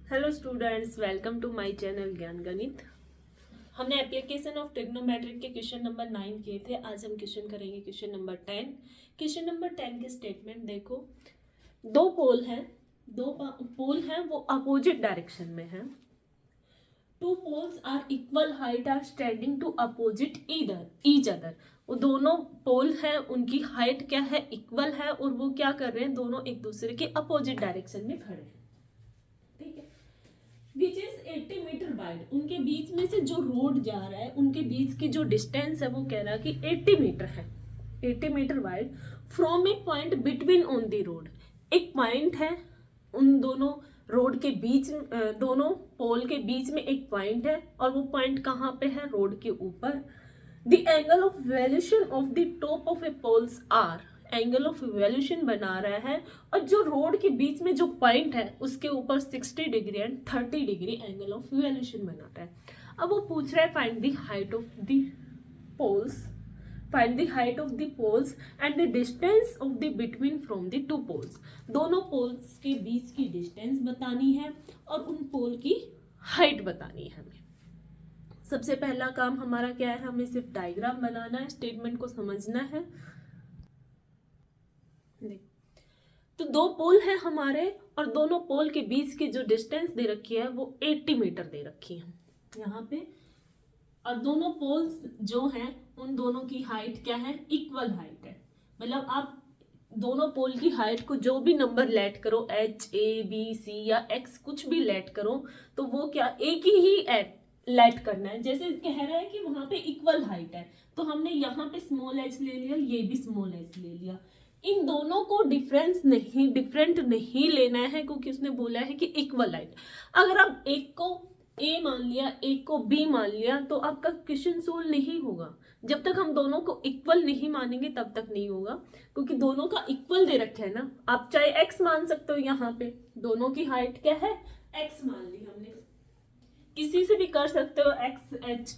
Hello students, welcome to my channel Gyan Ganit. हमने application of trigonometric के question number 9 किए थे। आज हम क्वेश्चन करेंगे क्वेश्चन नंबर 10। क्वेश्चन नंबर 10 के स्टेटमेंट देखो। दो पोल हैं, पोल हैं वो अपोजिट डायरेक्शन में हैं। Two poles are equal height are standing to opposite each other. वो दोनों पोल हैं, उनकी हाइट क्या है, इक्वल है, और वो क्या कर रहे हैं, दोनों एक दूसरे के अपोजिट डायरेक्शन में खड़े हैं। ठीक है। Which is 80 metre wide. उनके बीच में से जो रोड जा रहा है, उनके बीच की जो डिस्टेंस है वो कह रहा है कि 80 मीटर है, 80 metre wide. From a point between on the road. एक पॉइंट है उन दोनों रोड के बीच, दोनों पोल के बीच में एक पॉइंट है, और वो पॉइंट कहाँ पे है, रोड के ऊपर। The angle of elevation of the top of a poles are. Angle of elevation बना रहा है, और जो रोड के बीच में जो पॉइंट है उसके ऊपर 60 degree and 30 degree angle of elevation बना रहा है। अब वो पूछ रहा है find the height of the poles, find the height of the poles and the distance of the between from the two poles. दोनों पोल्स के बीच की डिस्टेंस बतानी है और उन पोल की हाइट बतानी है हमें। सबसे पहला काम हमारा क्या है, हमें सिर्फ डायग्राम बनाना है, स्टेटमेंट को समझना है। तो दो पोल है हमारे, और दोनों पोल के बीच की जो डिस्टेंस दे रखी है वो 80 मीटर दे रखी है यहाँ पे। और दोनों पोल्स जो हैं उन दोनों की हाइट क्या है, इक्वल हाइट है। मतलब आप दोनों पोल की हाइट को जो भी नंबर लेट करो, H A B C या X कुछ भी लेट करो, तो वो क्या एक ही लेट करना है। जैसे कह रहा है कि वहां पे इक्वल हाइट है, तो हमने यहाँ पे स्मॉल h ले लिया, ये भी स्मॉल h ले लिया। इन दोनों को डिफरेंट नहीं लेना है, क्योंकि उसने बोला है कि इक्वल हाइट। अगर आप एक को ए मान लिया, एक को बी मान लिया, तो आपका क्वेश्चन सोल्व नहीं होगा। जब तक हम दोनों को इक्वल नहीं मानेंगे तब तक नहीं होगा, क्योंकि दोनों का इक्वल दे रखा है ना। आप चाहे एक्स मान सकते हो, यहाँ पे दोनों की हाइट क्या है, एक्स मान ली हमने। किसी से भी कर सकते हो, एक्स एच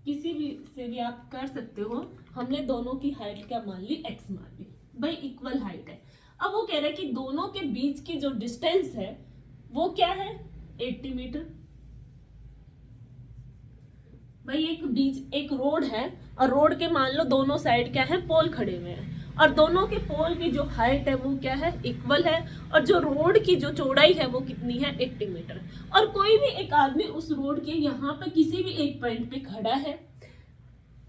किसी भी से भी आप कर सकते हो। हमने दोनों की हाइट क्या मान ली, एक्स मान ली, भाई इक्वल हाइट है। अब वो कह रहा है कि दोनों के बीच की जो डिस्टेंस है वो क्या है, 80 मीटर। भाई एक रोड है, और रोड के मान लो दोनों साइड क्या है, पोल खड़े हुए हैं, और दोनों के पोल की जो हाइट है वो क्या है, इक्वल है। और जो रोड की जो चौड़ाई है वो कितनी है, 80 मीटर। और कोई भी एक आदमी उस रोड के यहाँ पे किसी भी एक पॉइंट पे खड़ा है,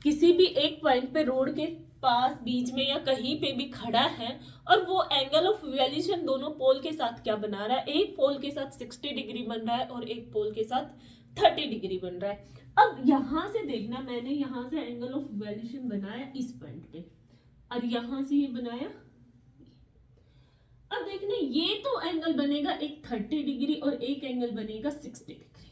किसी भी एक पॉइंट पे रोड के पास, बीच में या कहीं पे भी खड़ा है, और वो एंगल ऑफ वैल्यूशन दोनों पोल के साथ क्या बना रहा है, एक पोल के साथ 60 डिग्री बन रहा है और एक पोल के साथ 30 डिग्री बन रहा है। अब यहां से देखना, मैंने यहां से एंगल ऑफ वैल्यूशन बनाया इस पॉइंट पे, और यहां से ये बनाया। अब देखना, ये तो एंगल बनेगा एक 30 डिग्री और एक एंगल बनेगा 60 डिग्री।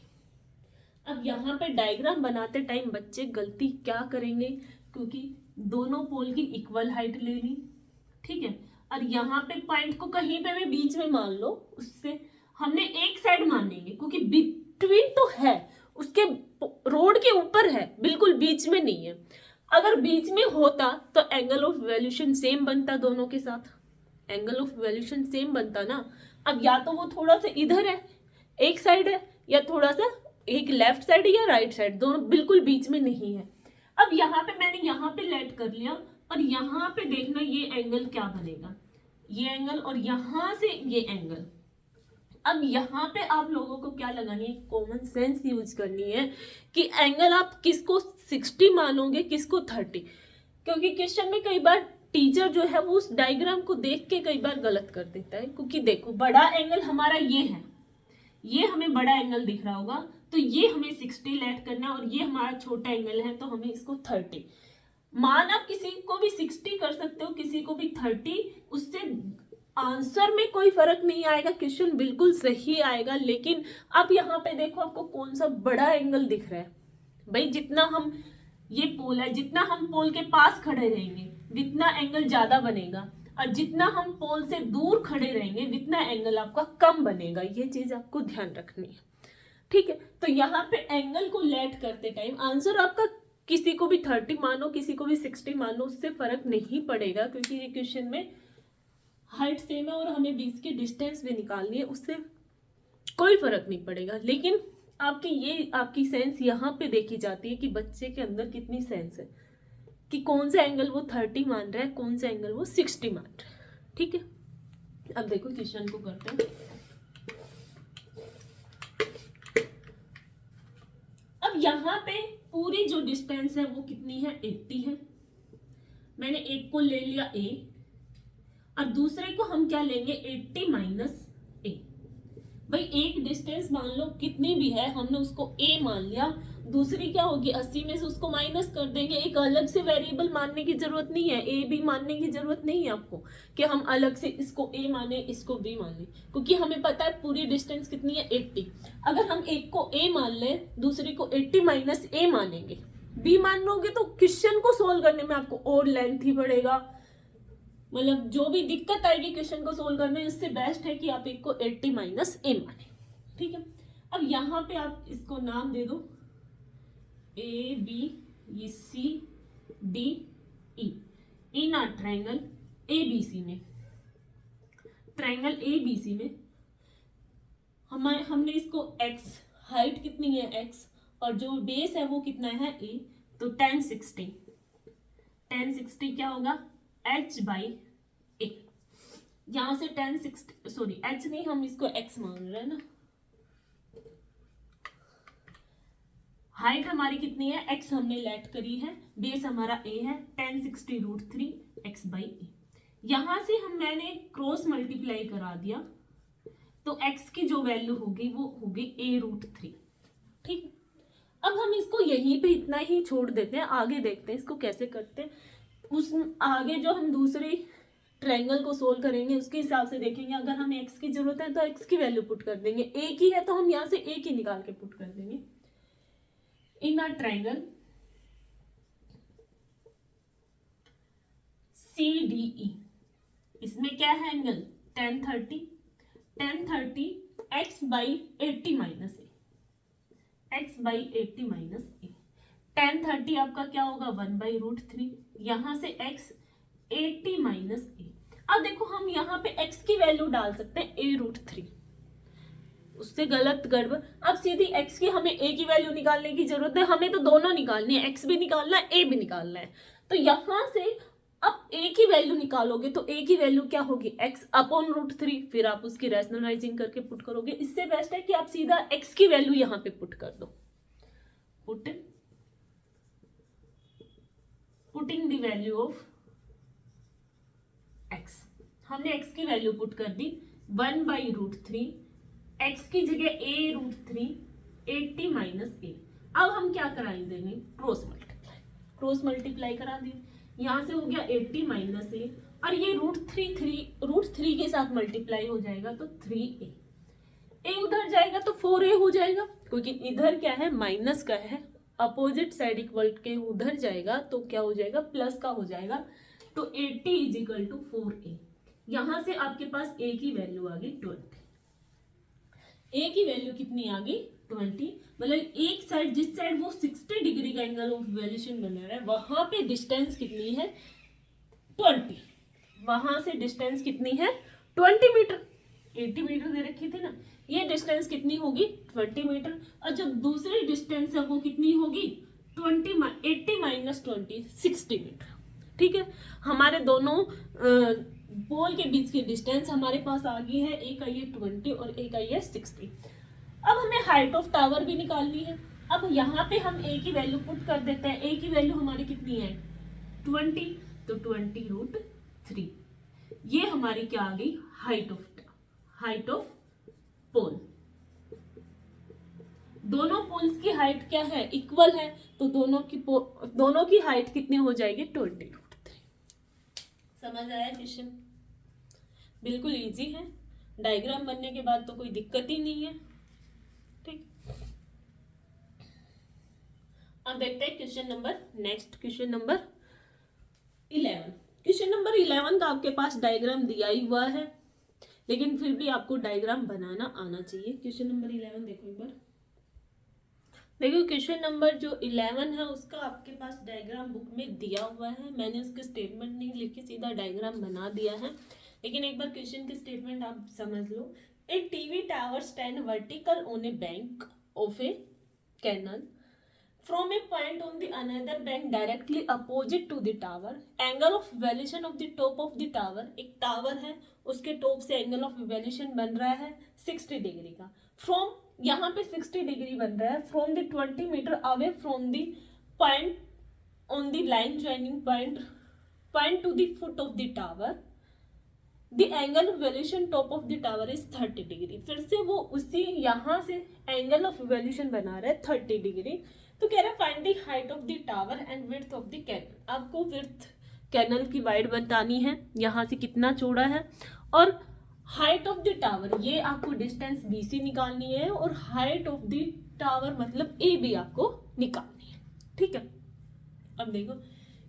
अब यहाँ पे डायग्राम बनाते टाइम बच्चे गलती क्या करेंगे, क्योंकि दोनों पोल की इक्वल हाइट ले ली, ठीक है, और यहाँ पे पॉइंट को कहीं पे भी बीच में मान लो, उससे हमने एक साइड मानेंगे, क्योंकि बिटवीन तो है, उसके रोड के ऊपर है, बिल्कुल बीच में नहीं है। अगर बीच में होता तो एंगल ऑफ वैल्यूशन सेम बनता, दोनों के साथ एंगल ऑफ वैल्यूशन सेम बनता ना। अब या तो वो थोड़ा सा इधर है, एक साइड है, या थोड़ा सा एक लेफ्ट साइड या राइट साइड, दोनों बिल्कुल बीच में नहीं है। अब यहाँ पे मैंने यहाँ पे लेट कर लिया, और यहाँ पे देखना ये एंगल क्या बनेगा, ये एंगल, और यहाँ से ये एंगल। अब यहाँ पे आप लोगों को क्या लगानी है, कॉमन सेंस यूज करनी है कि एंगल आप किसको 60 मानोगे, किसको 30। क्योंकि क्वेश्चन में कई बार टीचर जो है वो उस डायग्राम को देख के कई बार गलत कर देता है। क्योंकि देखो, बड़ा एंगल हमारा ये है, ये हमें बड़ा एंगल दिख रहा होगा, तो ये हमें 60 लेट करना है, और ये हमारा छोटा एंगल है तो हमें इसको 30। मान आप किसी को भी 60 कर सकते हो, किसी को भी 30, उससे आंसर में कोई फर्क नहीं आएगा, क्वेश्चन बिल्कुल सही आएगा। लेकिन आप यहाँ पे देखो, आपको कौन सा बड़ा एंगल दिख रहा है। भाई जितना हम, ये पोल है, जितना हम पोल के पास खड़े रहेंगे जितना एंगल ज्यादा बनेगा, और जितना हम पोल से दूर खड़े रहेंगे जितना एंगल आपका कम बनेगा। ये चीज आपको ध्यान रखनी है, ठीक है। तो यहाँ पे एंगल को लेट करते टाइम आंसर आपका किसी को भी 30 मानो, किसी को भी 60 मानो, उससे फर्क नहीं पड़ेगा, क्योंकि ये क्वेश्चन में हाइट सेम है और हमें बीच की डिस्टेंस भी निकालनी है, उससे कोई फर्क नहीं पड़ेगा। लेकिन आपकी सेंस यहाँ पे देखी जाती है कि बच्चे के अंदर कितनी सेंस है कि कौन सा एंगल वो 30 मान रहा है, कौन सा एंगल वो 60 मान रहा है। ठीक है, अब देखो क्वेश्चन को करते हैं। अब यहाँ पे पूरी जो डिस्टेंस है वो कितनी है, 80 है। मैंने एक को ले लिया a और दूसरे को हम क्या लेंगे, 80 माइनस a। भाई एक डिस्टेंस मान लो कितनी भी है, हमने उसको a मान लिया, दूसरी क्या होगी 80 में से उसको माइनस कर देंगे। एक अलग से वेरिएबल मानने की जरूरत नहीं है, a b मानने की जरूरत नहीं है आपको कि हम अलग से इसको a माने इसको b माने, क्योंकि हमें पता है पूरी डिस्टेंस कितनी है 80। अगर हम एक को a मान ले, दूसरे को 80 माइनस a मानेंगे, b मान लोगे तो क्वेश्चन को सोल्व करने में आपको और लेंथ ही बढ़ेगा, मतलब जो भी दिक्कत आएगी क्वेश्चन को सोल्व करने में, इससे बेस्ट है कि आप एक को 80 माइनस a माने। ठीक है, अब यहाँ पे आप इसको नाम दे दो A B C D E in a triangle A B C में। ट्रायंगल ए बी सी में हमने इसको x, हाइट कितनी है x, और जो बेस है वो कितना है a, तो 1060 क्या होगा h बाई ए। यहां से 1060 सॉरी h नहीं, हम इसको x मान रहे हैं ना। हाइट हमारी कितनी है x हमने लेट करी है, बेस हमारा a है 1060√3 x बाई ए। यहां से मैंने क्रॉस मल्टीप्लाई करा दिया तो x की जो वैल्यू होगी वो होगी a√3। ठीक, अब हम इसको यहीं पे इतना ही छोड़ देते हैं, आगे देखते हैं इसको कैसे करते हैं। उस आगे जो हम दूसरी ट्रायंगल को सोल्व करेंगे उसके हिसाब से देखेंगे। अगर हमें x की जरूरत है तो x की वैल्यू पुट कर देंगे, a की है तो हम यहाँ से a की निकाल के पुट कर देंगे। इन अ ट्रायंगल CDE, इसमें क्या है angle 1030 x by 80 minus A, x by 80 minus A. 1030 आपका क्या होगा 1/√3, यहां से x 80 माइनस ए। अब देखो हम यहाँ पे x की वैल्यू डाल सकते हैं a√3, उससे गलत गड़बड़। अब सीधी x की हमें a की वैल्यू निकालने की जरूरत है, हमें तो दोनों निकालनी है, x भी निकालना है a भी निकालना है। तो यहां से अब a की वैल्यू निकालोगे तो a की वैल्यू क्या होगी x अपॉन √3, फिर आप उसकी रैशनलाइजिंग करके पुट करोगे। इससे बेस्ट है कि आप सीधा x की वैल्यू यहाँ पे पुट कर दो। Putting the value of x, हमने x की वैल्यू पुट कर दी 1/√3, x की जगह a√3 80 माइनस ए। अब हम क्या कराई देंगे क्रॉस मल्टीप्लाई करा दिए, यहां से हो गया 80 माइनस ए और ये √3 के साथ मल्टीप्लाई हो जाएगा तो 3a, a उधर जाएगा तो 4a हो जाएगा, क्योंकि इधर क्या है माइनस का है, अपोजिट साइड इक्वल के उधर जाएगा तो क्या हो जाएगा प्लस का हो जाएगा, तो 80 = 4a। यहां से आपके पास a की वैल्यू आ गई 20। a की वैल्यू कितनी आ गई 20, मतलब एक साइड जिस साइड वो 60 डिग्री का एंगल ऑफ वेरिएशन बना रहा है वहां पे डिस्टेंस कितनी है 20, वहां से डिस्टेंस कितनी है 20 मीटर। 80 मीटर दे रखी थी ना, ये डिस्टेंस कितनी होगी 20 मीटर। और जब दूसरी डिस्टेंस है वो कितनी होगी 80 माइनस 20 60 मीटर। ठीक है, हमारे दोनों पोल के बीच की डिस्टेंस हमारे पास आ गई है, एक आई है 20 और एक आई है 60। अब हमें हाइट ऑफ टावर भी निकालनी है। अब यहाँ पे हम a की वैल्यू पुट कर देते हैं, a की वैल्यू हमारी कितनी है 20, तो 20√3, ये हमारी क्या आ गई हाइट ऑफ पोल। दोनों पोल्स की हाइट क्या है इक्वल है, तो दोनों की हाइट कितनी हो जाएगी 20√3। समझ आया क्वेश्चन, बिल्कुल इजी है, डायग्राम बनने के बाद तो कोई दिक्कत ही नहीं है। ठीक, अब देखते हैं क्वेश्चन नंबर 11। क्वेश्चन नंबर 11 का आपके पास डायग्राम दिया ही हुआ है, लेकिन फिर भी आपको डायग्राम बनाना आना चाहिए। क्वेश्चन नंबर 11 देखो एक बार, देखो क्वेश्चन नंबर जो 11 है उसका आपके पास डायग्राम बुक में दिया हुआ है, मैंने उसके स्टेटमेंट नहीं लिखी, सीधा डायग्राम बना दिया है। लेकिन एक बार क्वेश्चन के स्टेटमेंट आप समझ लो A TV tower stand vertical on a bank of a canal. From a point on the another bank directly opposite to the tower, angle of valuation of the top of the tower, एक tower है उसके top से angle of valuation बन रहा है 60 degree का. From यहाँ पे 60 डिग्री बन रहा है from the 20 metre away from the point on the line joining point to the foot of the tower. The angle of elevation top of the tower is 30 degree. फिर से वो उसी यहाँ से एंगल ऑफ वेल्यूशन बना रहा है 30 degree. तो कह रहा है find the height of the tower and width of the canal. आपको विड्थ कैनल की वाइड बतानी है, यहाँ से कितना चौड़ा है, और हाइट ऑफ द टावर ये आपको डिस्टेंस BC निकालनी है, और हाइट ऑफ द टावर मतलब AB आपको निकालनी है. ठीक है. अब देखो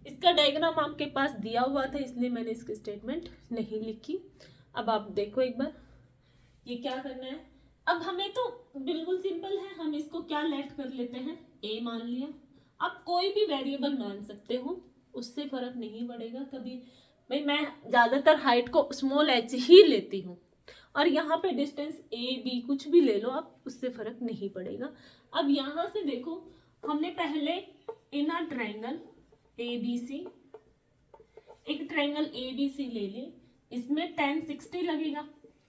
इसका डायग्राम आपके पास दिया हुआ था इसलिए मैंने इसकी स्टेटमेंट नहीं लिखी. अब आप देखो एक बार ये क्या करना है. अब हमें तो बिल्कुल सिंपल है, हम इसको क्या लेट कर लेते हैं, A मान लिया. आप कोई भी वेरिएबल मान सकते हो, उससे फर्क नहीं पड़ेगा. कभी भाई मैं ज़्यादातर हाइट को स्मॉल h ही लेती हूँ, और यहाँ पे डिस्टेंस AB कुछ भी ले लो आप, उससे फर्क नहीं पड़ेगा. अब यहाँ से देखो हमने पहले इन अ ट्रायंगल ABC, एक ट्रायंगल ABC ले ली, इसमें tan 60 लगेगा.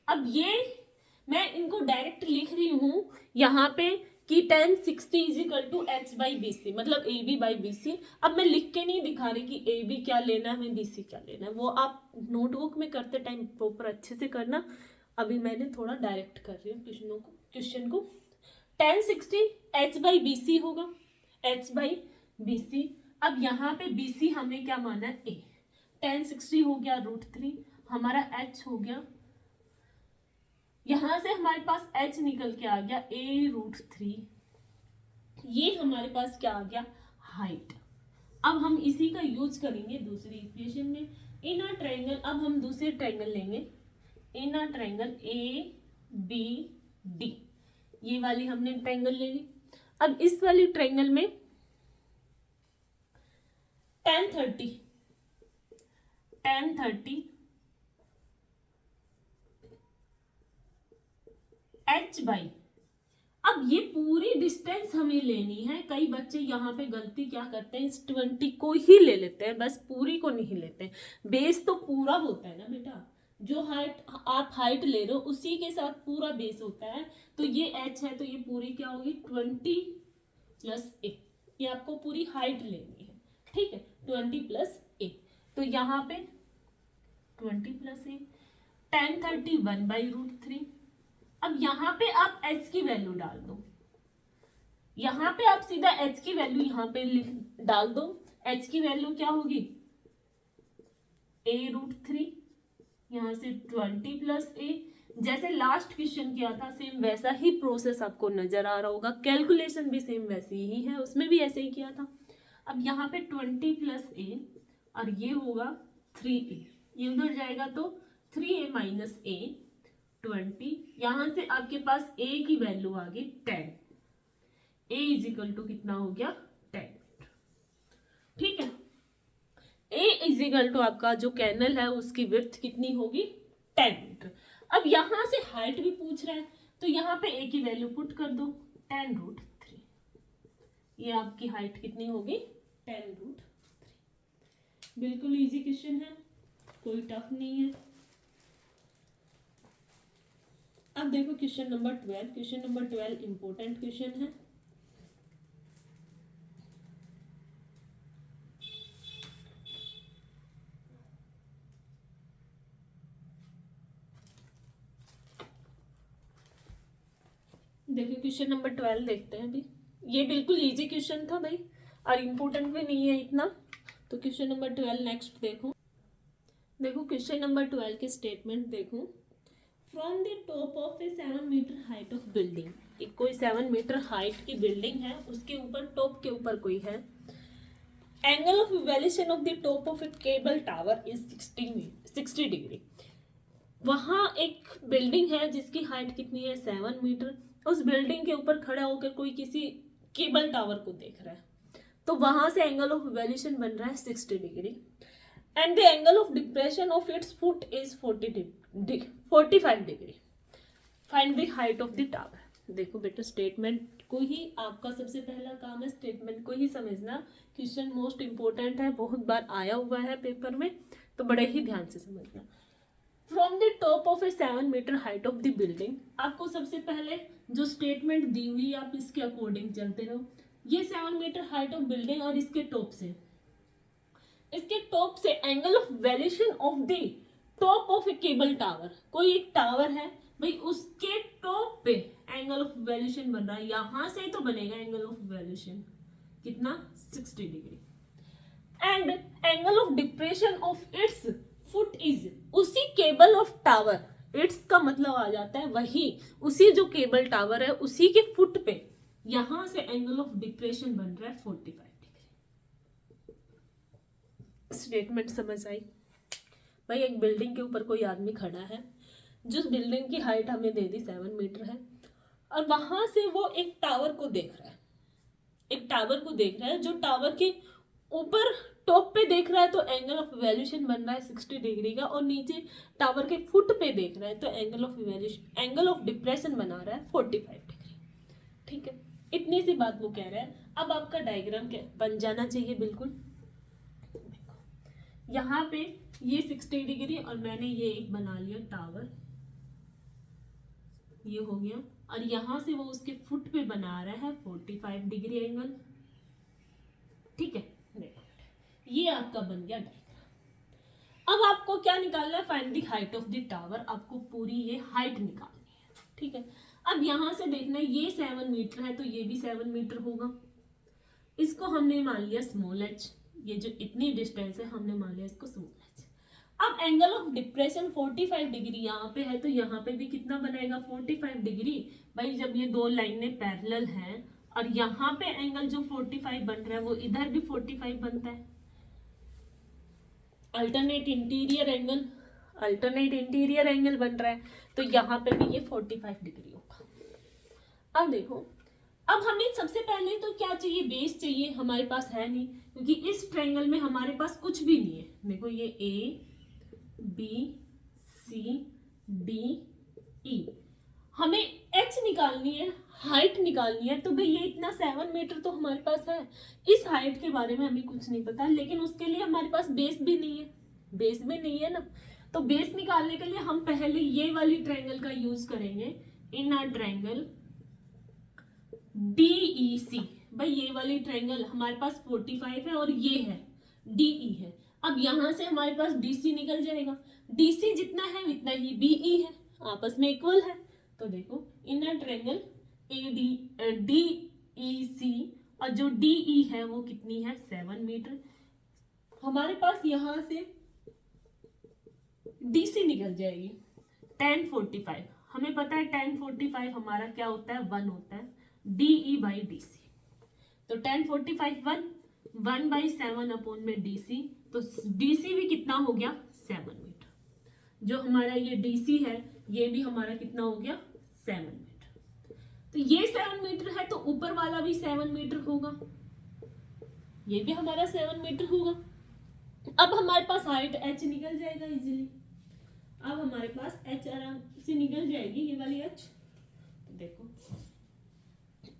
अब ये मैं इनको डायरेक्ट लिख रही हूँ यहाँ पे कि tan 60 is equal to H by BC, मतलब AB बाई BC. अब मैं लिख के नहीं दिखा रही कि AB क्या लेना है, BC क्या लेना है, वो आप नोटबुक में करते टाइम प्रॉपर अच्छे से करना. अभी मैंने थोड़ा डायरेक्ट कर रही हूँ क्वेश्चन को. tan 60 H बाई BC होगा, H बाई BC. अब यहाँ पे BC हमें क्या माना है, A. tan 60 हो गया √3, हमारा H हो गया, यहां से हमारे पास H निकल के आ गया A√3. ये हमारे पास क्या आ गया, हाइट. अब हम इसी का यूज करेंगे दूसरी इक्वेशन में. इन अ ट्रायंगल, अब हम दूसरे ट्रायंगल लेंगे, इन अ ट्रायंगल ABD. ये वाली हमने ट्रायंगल ले ली. अब इस वाली ट्रायंगल में tan 30 H बाई. अब ये पूरी डिस्टेंस हमें लेनी है. कई बच्चे यहाँ पे गलती क्या करते हैं, इस 20 को ही ले लेते हैं, बस पूरी को नहीं लेते. बेस तो पूरा होता है ना बेटा, जो हाइट आप हाइट ले रहे हो उसी के साथ पूरा बेस होता है. तो ये H है तो ये पूरी क्या होगी 20 प्लस A. ये आपको पूरी हाइट लेनी है. ठीक है, 20 प्लस A. तो यहाँ पे 20 प्लस A, tan 30 1 बाई √3. अब यहाँ पे आप H की वैल्यू डाल दो, यहाँ पे आप सीधा H की वैल्यू यहाँ पे डाल दो. H की वैल्यू क्या होगी A√3, यहाँ से 20 प्लस A. जैसे लास्ट क्वेश्चन किया था सेम वैसा ही प्रोसेस आपको नजर आ रहा होगा. कैलकुलेशन भी सेम वैसी ही है, उसमें भी ऐसे ही किया था. अब यहाँ पे 20 प्लस A और ये होगा 3A, ये उधर जाएगा तो 3A माइनस A 20. यहाँ से आपके पास A की वैल्यू आ गई 10. A इज इक्वल टू कितना हो गया 10. ठीक है, A इज इक्वल टू आपका जो कैनल है उसकी विड्थ कितनी होगी 10 मीटर. अब यहाँ से हाइट भी पूछ रहा है तो यहाँ पे A की वैल्यू पुट कर दो 10√3. ये आपकी हाइट कितनी होगी 10√3. बिल्कुल इजी क्वेश्चन है, कोई टफ नहीं है. अब देखो question number 12. Question number 12 important question है. देखिए क्वेश्चन नंबर 12 देखते हैं. अभी ये बिल्कुल इजी क्वेश्चन था भाई, और इम्पोर्टेंट भी नहीं है इतना. तो क्वेश्चन नंबर 12 नेक्स्ट देखो. देखो क्वेश्चन नंबर 12 की स्टेटमेंट देखो. From the top of a 7 metre height of building. एक कोई 7 मीटर हाइट की बिल्डिंग है, उसके ऊपर टॉप के ऊपर कोई है. Angle of evaluation of the top of a cable tower is 60 degree. वहाँ एक बिल्डिंग है जिसकी हाइट कितनी है 7 मीटर. उस बिल्डिंग के ऊपर खड़ा होकर कोई किसी केबल टावर को देख रहा है, तो वहां से एंगल ऑफ इवैल्यूएशन बन रहा है 60 degree. And the angle of depression of its foot is 45 degree. Find the height of the tower. देखो बेटा, स्टेटमेंट को ही आपका सबसे पहला काम है स्टेटमेंट को ही समझना। क्वेश्चन मोस्ट इंपॉर्टेंट है, बहुत बार आया हुआ है पेपर में, तो बड़े ही ध्यान से समझना। From the top of a 7 metre height of the building, आपको सबसे पहले जो स्टेटमेंट दी हुई आप इसके अकॉर्डिंग चलते रहो। ये 7 मीटर हाइट ऑफ बिल्डिंग और इसके टॉप से angle of elevation of the top of a cable tower, कोई एक टावर है भाई, उसके टॉप पे एंगल ऑफ वेल्यूशन बन रहा है, यहां से तो बनेगा एंगल ऑफ वेल्यूशन कितना 60 degree. And angle of depression of its foot is, उसी केबल ऑफ टावर, इट्स का मतलब आ जाता है वही, उसी जो केबल टावर है उसी के फुट पे यहां से एंगल ऑफ डिप्रेशन बन रहा है 45 डिग्री। स्टेटमेंट समझ आई भाई? एक बिल्डिंग के ऊपर कोई आदमी खड़ा है, जिस बिल्डिंग की हाइट हमें दे दी 7 मीटर है, और वहां से वो एक टावर को देख रहा है, जो टावर के ऊपर टॉप पे देख रहा है तो एंगल ऑफ वेल्यूशन बन रहा है 60 डिग्री का, और नीचे टावर के फुट पे देख रहा है तो एंगल ऑफ डिप्रेशन बना रहा है 45 डिग्री। ठीक है, इतनी सी बात वो कह रहा है। अब आपका डायग्राम क्या बन जाना चाहिए बिल्कुल। यहाँ पे ये 60 डिग्री और मैंने ये एक बना लिया टावर, ये हो गया, और यहां से वो उसके फुट पे बना रहा है 45 डिग्री एंगल। ठीक है, ये आपका बन गया डायग्राम। अब आपको क्या निकालना है? Find the height of the tower. आपको पूरी ये हाइट निकालनी है। ठीक है, अब यहां से देखना है, ये 7 मीटर है तो ये भी 7 मीटर होगा। इसको हमने मान लिया स्मॉल h, ये जो इतनी डिस्टेंस है हमने मान लिया इसको स्मॉल h। अब एंगल ऑफ डिप्रेशन 45 डिग्री यहाँ पे है तो यहाँ पे भी कितना बनेगा 45 डिग्री। भाई जब ये दो लाइनें पैरेलल हैं और यहाँ पे एंगल जो 45 बन रहा है वो इधर भी 45 बनता है। अल्टरनेट इंटीरियर एंगल बन रहा है तो यहाँ पे भी ये 45 डिग्री होगा। अब देखो, अब हमें सबसे पहले तो क्या चाहिए? बेस चाहिए, हमारे पास है नहीं, क्योंकि इस ट्रायंगल में हमारे पास कुछ भी नहीं है। देखो ये ए बी सी डी ई, हमें एच निकालनी है, हाइट निकालनी है। तो भाई ये इतना 7 मीटर तो हमारे पास है, इस हाइट के बारे में हमें कुछ नहीं पता, लेकिन उसके लिए हमारे पास बेस भी नहीं है ना। तो बेस निकालने के लिए हम पहले ये वाली ट्रायंगल का यूज करेंगे, इन अ ट्रायंगल DEC। भाई ये वाली ट्रायंगल हमारे पास 45 है और ये है DE है। अब यहां से हमारे पास DC निकल जाएगा, DC जितना है उतना ही BE है, आपस में इक्वल है। तो देखो इन अ ट्रायंगल DEC और जो DE है वो कितनी है 7 मीटर। हमारे पास यहां से DC निकल जाएगी tan 45, हमें पता है tan 45 हमारा क्या होता है 1 होता है DE बाई DC। तो tan 45 1 बाई 7 अपॉन में DC, तो DC भी कितना हो गया 7 मीटर। जो हमारा ये DC है ये भी हमारा कितना हो गया 7 मीटर। तो ये 7 मीटर है तो ऊपर वाला भी 7 मीटर होगा, ये भी हमारा 7 मीटर होगा। अब हमारे पास हाइट h निकल जाएगा इजीली। अब हमारे पास h आराम से निकल जाएगी, ये वाली h। तो देखो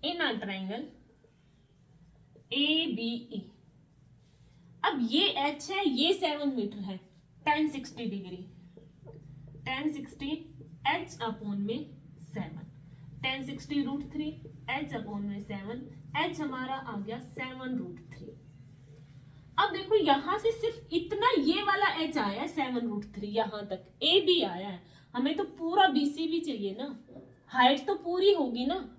इन अ ट्रायंगल ABE, अब ये h है, ये 7 मीटर है, tan 60 degree, tan 60 h upon में 7, tan 60 √3 h अपॉन में 7, h हमारा आ गया 7 √3। अब देखो यहां से सिर्फ इतना ये वाला h आया है 7 √3, यहां तक AB आया है, हमें तो पूरा BC भी चाहिए ना, हाइट तो पूरी होगी ना।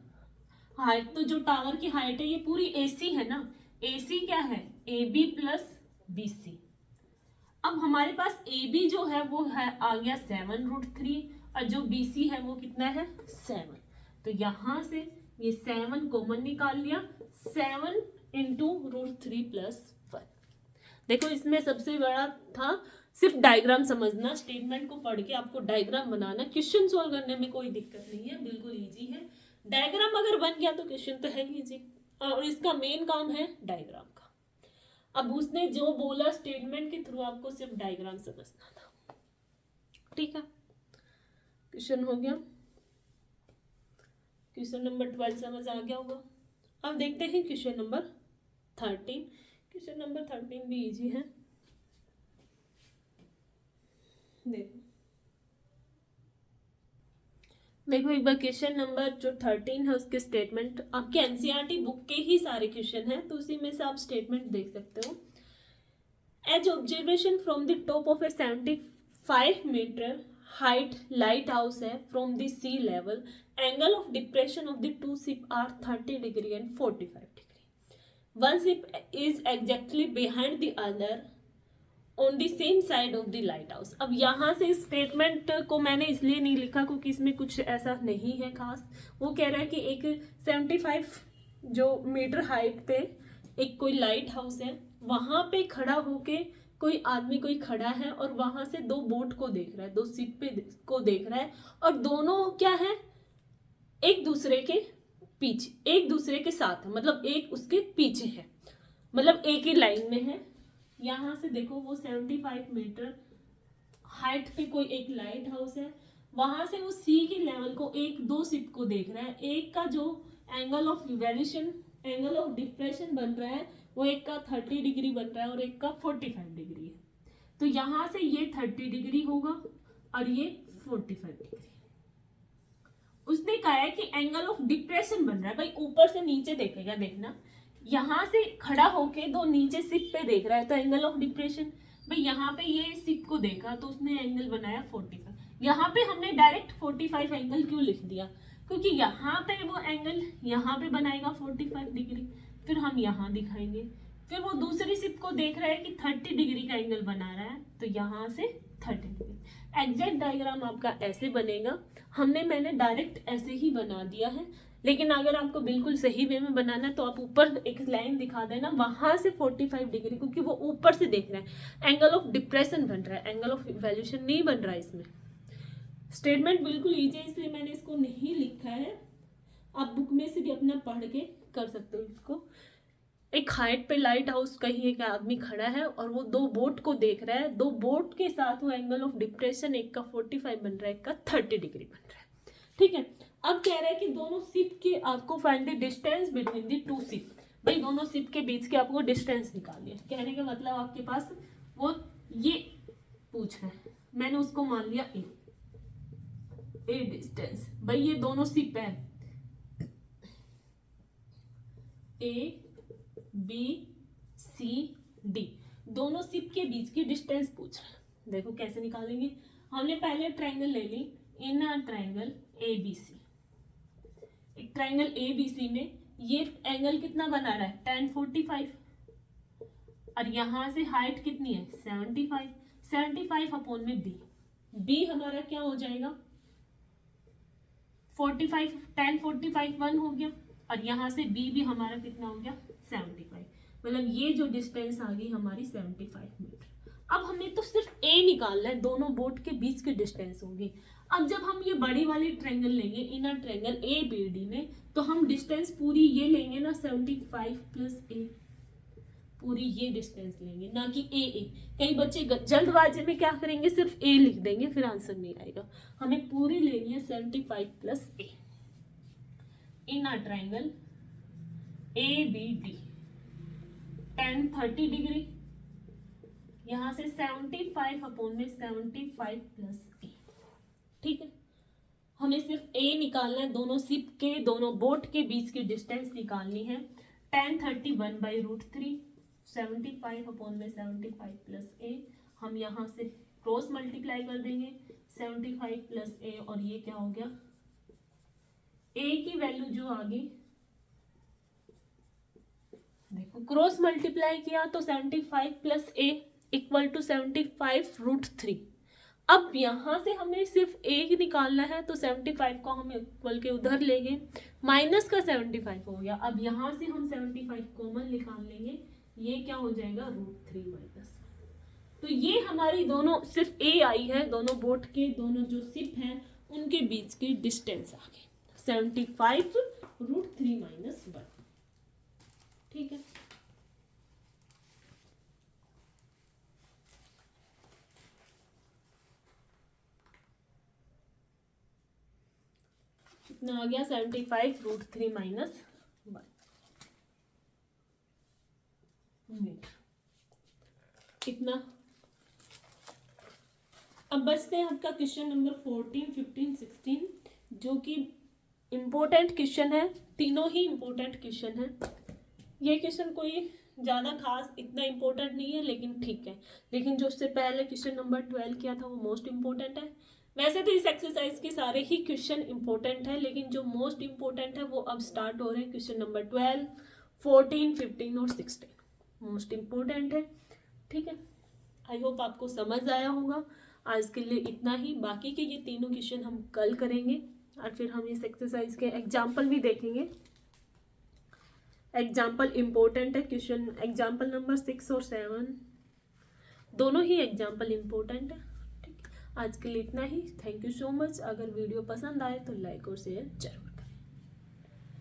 हाइट तो जो टावर की हाइट है ये पूरी AC है ना, AC क्या है AB प्लस BC। अब हमारे पास AB जो है वो है आ गया 7 √3 और जो BC है वो कितना है 7। तो यहां से ये 7 कॉमन निकाल लिया, 7 इंटू √3 प्लस 1। देखो इसमें सबसे बड़ा था सिर्फ डायग्राम समझना, स्टेटमेंट को पढ़ के आपको डायग्राम बनाना, क्वेश्चन सॉल्व करने में कोई दिक्कत नहीं है, बिल्कुल इजी है। डायग्राम अगर बन गया तो क्वेश्चन तो है ही इजी, और इसका मेन काम है डायग्राम का। अब उसने जो बोला स्टेटमेंट के थ्रू आपको सिर्फ डायग्राम समझना था। ठीक है, क्वेश्चन हो गया। क्वेश्चन नंबर 12 समझ आ गया होगा। अब देखते हैं क्वेश्चन नंबर 13। क्वेश्चन नंबर 13 भी इजी है। देखो एक बार क्वेश्चन नंबर जो 13 है उसके स्टेटमेंट आपके एनसीईआरटी बुक के ही सारे क्वेश्चन हैं, तो उसी में से आप स्टेटमेंट देख सकते हो। As observation from the top of a 75 metre height lighthouse है from the sea level, angle of depression of the two ship are 30 degree and 45 degree. One ship is exactly behind the other on the same side of the lighthouse. अब यहाँ से statement को मैंने इसलिए नहीं लिखा क्योंकि इसमें कुछ ऐसा नहीं है खास। वो कह रहा है कि एक 75 जो मीटर हाइट पे एक कोई लाइट हाउस है, वहां पे खड़ा होके कोई आदमी कोई खड़ा है और वहां से दो बोट को देख रहा है, दो शिप पे को देख रहा है, और दोनों क्या है, एक दूसरे के पीछे, एक दूसरे के साथ है, मतलब एक उसके पीछे है, मतलब एक ही लाइन में है। यहाँ से देखो वो 75 मीटर हाइट पे कोई एक लाइट हाउस है, वहां से वो सी के लेवल को एक दो शिप को देख रहा है। एक का जो angle of elevation, angle of depression बन रहा है वो एक का 30 डिग्री बन रहा है और एक का 45 डिग्री है। तो यहाँ से ये 30 डिग्री होगा और ये 45 डिग्री। उसने कहा है कि एंगल ऑफ डिप्रेशन बन रहा है, भाई ऊपर से नीचे देखेगा, देखना यहाँ से खड़ा होके दो नीचे शिप पे देख रहा है तो एंगल ऑफ डिप्रेशन, भाई यहाँ पे ये शिप को देखा तो उसने एंगल बनाया 45। यहाँ पे हमने डायरेक्ट 45 एंगल क्यों लिख दिया, क्योंकि यहाँ पे वो एंगल यहाँ पे बनाएगा 45 डिग्री, फिर हम यहाँ दिखाएंगे, फिर वो दूसरी शिप को देख रहा है कि 30 डिग्री का एंगल बना रहा है तो यहाँ से 30 डिग्री। एग्जैक्ट डायग्राम आपका ऐसे बनेगा, मैंने डायरेक्ट ऐसे ही बना दिया है। लेकिन अगर आपको बिल्कुल सही वे में बनाना है तो आप ऊपर एक लाइन दिखा देना वहां से 45 डिग्री, क्योंकि वो ऊपर से देख रहा है, एंगल ऑफ डिप्रेशन बन रहा है, एंगल ऑफ वैल्यूशन नहीं बन रहा है। इसमें स्टेटमेंट बिल्कुल इजी है इसलिए मैंने इसको नहीं लिखा है, आप बुक में से भी अपना पढ़ के कर सकते हो इसको। एक हाइट पे लाइट हाउस कहीं एक आदमी खड़ा है और वो दो बोट को देख रहा है, दो बोट के साथ वो एंगल ऑफ डिप्रेशन एक का 45 बन रहा है, एक का 30 डिग्री बन रहा है। ठीक है, अब कह रहा है कि दोनों शिप के आपको find the distance between the two ship, भाई दोनों शिप के बीच के आपको डिस्टेंस निकालनी है। कहने का मतलब आपके पास वो ये पूछ रहा है, मैंने उसको मान लिया ए डिस्टेंस, भाई ये दोनों शिप है ए बी सी डी, दोनों शिप के बीच की डिस्टेंस पूछ रहा है। देखो कैसे निकालेंगे, हमने पहले ट्रायंगल ले ली, इन ट्रायंगल ABC, एक ट्रायंगल ABC में ये एंगल कितना बना रहा है tan 45, और यहां से हाइट कितनी है 75, 75 अपॉन में b हमारा क्या हो जाएगा 45, tan 45 1 हो गया, और यहाँ से b भी हमारा कितना हो गया 75, मतलब ये जो डिस्टेंस आ गई हमारी 75 मीटर। अब हमें तो सिर्फ a निकालना है, दोनों बोट के बीच की डिस्टेंस होगी। अब जब हम ये बड़ी वाली ट्रायंगल लेंगे इनर ट्रायंगल ABD में, तो हम डिस्टेंस पूरी ये लेंगे ना 75 प्लस a, पूरी ये डिस्टेंस लेंगे, ना कि AA। कई बच्चे जल्दबाजी में क्या करेंगे सिर्फ a लिख देंगे, फिर आंसर नहीं आएगा। हमें पूरी लेनी है 75 plus a। Inner triangle ABD tan 30 degree, यहां से 75 अपॉन में 75 प्लस a। ठीक है, हमें सिर्फ a निकालना है, दोनों शिप के दोनों बोट के बीच की डिस्टेंस निकालनी है। tan 30 1/√3, 75 अपॉन में 75 प्लस a, हम यहाँ से क्रॉस मल्टीप्लाई कर देंगे 75 प्लस a, और ये क्या हो गया a की वैल्यू जो आ गई, देखो क्रॉस मल्टीप्लाई किया तो 75 प्लस a इक्वल टू 75√3। अब यहाँ से हमें सिर्फ a निकालना है तो 75 को हम इक्वल के उधर लेंगे, माइनस का 75 हो गया। अब यहाँ से हम 75 कॉमन निकाल लेंगे, ये क्या हो जाएगा √3 माइनस। तो ये हमारी दोनों सिर्फ a आई है, दोनों बोट के दोनों जो शिप हैं उनके बीच की डिस्टेंस आ गई 75√3 माइनस 1। ठीक है, कितना आ गया 75√3 माइनस 1 मीटर कितना। अब बचते हैं आपका क्वेश्चन नंबर 14, 15, 16 जो कि इम्पोर्टेंट क्वेश्चन है, तीनों ही इम्पोर्टेंट क्वेश्चन है। ये क्वेश्चन कोई ज़्यादा खास इतना इम्पोर्टेंट नहीं है लेकिन ठीक है, लेकिन जो उससे पहले क्वेश्चन नंबर 12 किया था वो मोस्ट इम्पोर्टेंट है। वैसे तो इस एक्सरसाइज के सारे ही क्वेश्चन इम्पोर्टेंट है, लेकिन जो मोस्ट इम्पोर्टेंट है वो अब स्टार्ट हो रहे हैं। क्वेश्चन नंबर 12, 14, 15 और 16 मोस्ट इम्पोर्टेंट है। ठीक है, आई होप आपको समझ आया होगा। आज के लिए इतना ही, बाकी के ये तीनों क्वेश्चन हम कल करेंगे और फिर हम इस एक्सरसाइज के एग्जाम्पल भी देखेंगे। एग्जाम्पल इम्पोर्टेंट है, क्वेश्चन एग्जाम्पल नंबर 6 और 7 दोनों ही एग्जाम्पल इम्पोर्टेंट है। ठीक, आज के लिए इतना ही। Thank you so much. अगर वीडियो पसंद आए तो लाइक और शेयर जरूर।